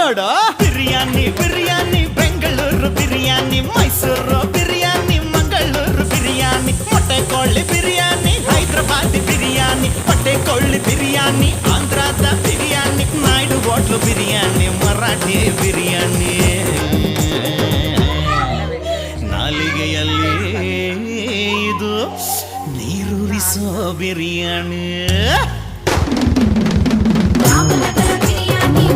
ನೋಡು ಬಿರಿಯಾನಿ ಬಿರಿಯಾನಿ ಬೆಂಗಳೂರು ಬಿರಿಯಾನಿ ಮೈಸೂರು ಬಿರಿಯಾನಿ ಮಂಗಳೂರು ಬಿರಿಯಾನಿ ಮೊಟ್ಟೆ ಕೋಳಿ ಬಿರಿಯಾನಿ ಹೈದರಾಬಾದ್ ಬಿರಿಯಾನಿ ಮೊಟ್ಟೆ ಕೋಳಿ ಬಿರಿಯಾನಿ ಆಂಧ್ರದ ಬಿರಿಯಾನಿ ನಾಯ್ಡು ಹೋಟ್ಲು ಬಿರಿಯಾನಿ ಮರಾಠಿ ಬಿರಿಯಾನಿ ನಾಲಿಗೆಯಲ್ಲಿ ಇದು ನೀರೂರಿಸೋ ಬಿರಿಯಾನಿ ರಾಮನಗರ ಬಿರಿಯಾನಿ